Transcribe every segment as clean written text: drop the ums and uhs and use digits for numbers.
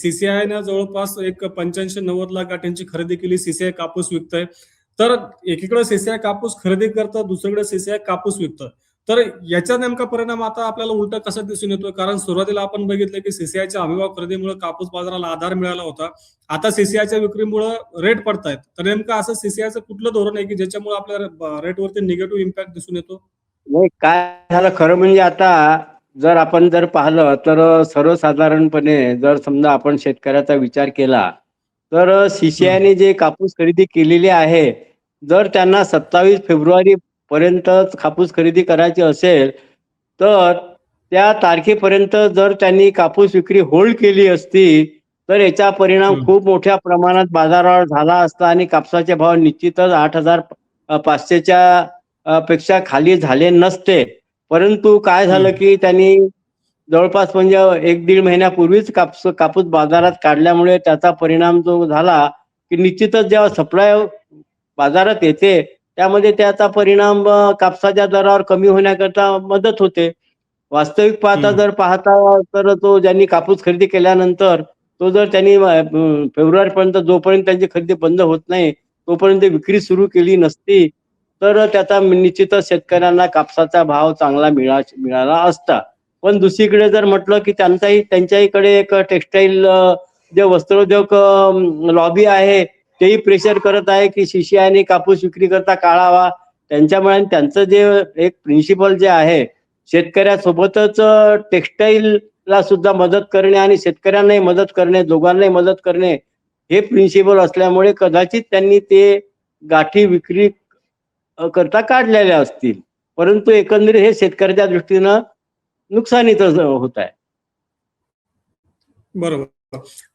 सीसीआयनं जवळपास एक 85-90 लाख गाठींची खरेदी केली, सीसीआय कापूस विकतंय. तर एकीकडे सीसीआय कापूस खरेदी करतं, दुसरीकडे सीसीआय कापूस विकतं. तर याचा नेमका परिणाम आता आपल्याला उलटा कसा दिसून येतोय? कारण सुरुवातीला आपण बघितलं की सीसीआयच्या हमीभाव खरेदीमुळे कापूस बाजाराला आधार मिळाला होता. आता सीसीआयच्या विक्रीमुळे रेट पडतायत. तर नेमकं असं सीसीआयचं कुठलं धोरण आहे की ज्याच्यामुळे आपल्या रेटवरती निगेटिव्ह इम्पॅक्ट दिसून येतो? नाही, काय झालं खरं म्हणजे आता जर आपण पाहिलं तर सर्वसाधारणपणे जर समजा आपण शेतकऱ्याचा विचार केला तर सीसीआयने जे कापूस खरेदी केलेली आहे, जर त्यांना 27 फेब्रुवारी पर्यंत कापूस खरेदी करायची असेल तर त्या तारखेपर्यंत जर त्यांनी कापूस विक्री होल्ड केली असती तर याचा परिणाम खूप मोठ्या प्रमाणात बाजारावर झाला असता आणि कापसाचे भाव निश्चितच 8,500च्या पेक्षा खाली झाले नसते. परंतु काय झालं की त्यांनी जवळपास म्हणजे 1-1.5 महिन्यापूर्वीच कापूस बाजारात काढल्यामुळे त्याचा परिणाम जो झाला की निश्चितच जेव्हा सप्लाय बाजारात येते त्यामध्ये त्याचा परिणाम कापसाच्या दरावर कमी होण्याकरता मदत होते. वास्तविक पाहता तर तो ज्यांनी कापूस खरेदी केल्यानंतर तो जर त्यांनी फेब्रुवारीपर्यंत जोपर्यंत त्यांची खरेदी बंद होत नाही तोपर्यंत विक्री सुरू केली नसती तर त्याचा निश्चितच शेतकऱ्यांना कापसाचा भाव चांगला मिळाला असता. पण दुसरीकडे जर म्हटलं की त्यांच्याकडे एक टेक्सटाईल जे वस्त्रोद्योग लॉबी आहे तेही प्रेशर करत आहे की सीसीआयने कापूस विक्री करता काढावा. त्यांच्यामुळे त्यांचं जे एक प्रिन्सिपल जे आहे शेतकऱ्यासोबतच टेक्सटाईलला सुद्धा मदत करणे आणि शेतकऱ्यांनाही मदत करणे, दोघांनाही मदत करणे हे प्रिन्सिपल असल्यामुळे कदाचित त्यांनी ते गाठी विक्री करता काढलेल्या असतील. परंतु एकंदरीत हे शेतकऱ्याच्या दृष्टीनं नुकसानीच होत आहे. बरोबर.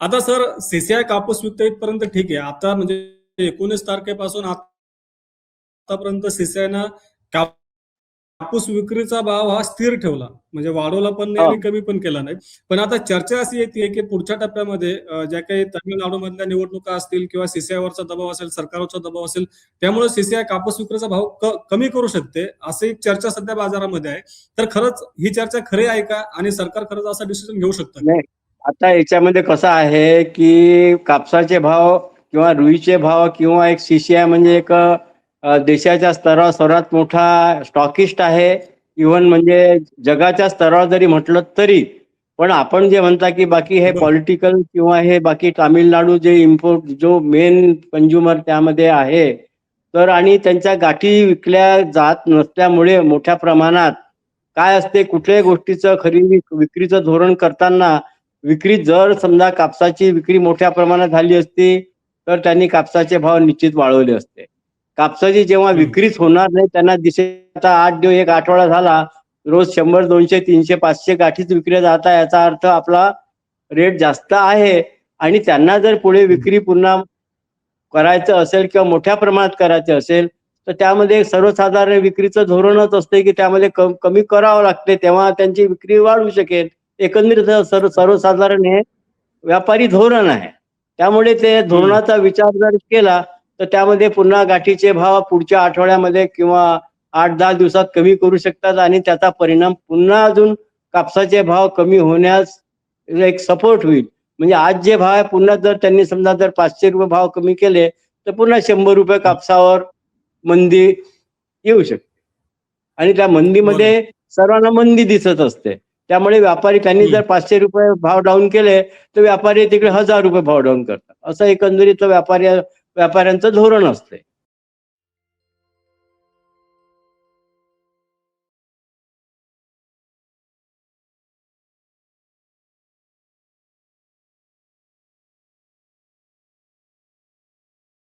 आता सर सीसीआय कापूस विकता इथपर्यंत ठीक आहे. आता म्हणजे 19 तारखेपासून आतापर्यंत सीसीआयनं कापूस विक्रीचा भाव हा स्थिर ठेवला, म्हणजे वाढवला पण नाही आणि कमी पण केला नाही. पण आता चर्चा अशी येते की पुढच्या टप्प्यामध्ये ज्या काही तामिळनाडूमधल्या निवडणुका असतील किंवा सीसीआयवरचा दबाव असेल, सरकारवरचा दबाव असेल, त्यामुळे सीसीआय कापूस विक्रीचा भाव कमी करू शकते, अशी चर्चा सध्या बाजारामध्ये आहे. तर खरंच ही चर्चा खरी आहे का आणि सरकार खरंच असा डिसिजन घेऊ शकतं? नाही, आता याच्यामध्ये कसं आहे की कापसाचे भाव किंवा रुईचे भाव किंवा एक सीसीआय म्हणजे एक देशाच्या स्तरावर सर्वात मोठा स्टॉकिस्ट आहे. इव्हन म्हणजे जगाच्या स्तरावर जरी म्हटलं तरी. पण आपण जे म्हणता की बाकी हे पॉलिटिकल किंवा हे बाकी तामिळनाडू जे इम्पोर्ट जो मेन कंझ्युमर त्यामध्ये आहे तर आणि त्यांच्या गाठी विकल्या जात नसल्यामुळे मोठ्या प्रमाणात काय असते कुठल्याही गोष्टीचं खरेदी विक्रीचं धोरण करताना विक्री जर समजा कापसाची विक्री मोठ्या प्रमाणात झाली असती तर त्यांनी कापसाचे भाव निश्चित वाढवले असते. कापसाची जेव्हा विक्रीच होणार नाही त्यांना दिसेल आता 8 दिवस 1 आठवडा झाला रोज 100, 200, 300, 500 गाठीच विक्री जात आहे, याचा अर्थ आपला रेट जास्त आहे आणि त्यांना जर पुढे विक्री पुन्हा करायचं असेल किंवा मोठ्या प्रमाणात करायचं असेल तर त्यामध्ये सर्वसाधारण विक्रीचं धोरणच असते की त्यामध्ये कमी करावं लागते तेव्हा त्यांची विक्री वाढू शकेल. एकंदरीत सर्वसाधारण हे व्यापारी धोरण आहे. त्यामुळे ते धोरणाचा विचार जर केला तर त्यामध्ये पुन्हा गाठीचे भाव पुढच्या आठवड्यामध्ये किंवा 8-10 दिवसात कमी करू शकतात आणि त्याचा परिणाम पुन्हा अजून कापसाचे भाव कमी होण्यास एक सपोर्ट होईल. म्हणजे आज जे भाव आहे पुन्हा जर त्यांनी समजा जर 500 रुपये भाव कमी केले तर पुन्हा 100 रुपये कापसावर मंदी येऊ शकते आणि त्या मंदीमध्ये सर्वांना मंदी दिसत असते. त्यामुळे व्यापारी त्यांनी जर 500 रुपये भाव डाऊन केले तर व्यापारी तिकडे 1000 रुपये भाव डाऊन करतात. असं एकंदरीत व्यापाऱ्यांचं धोरण असते.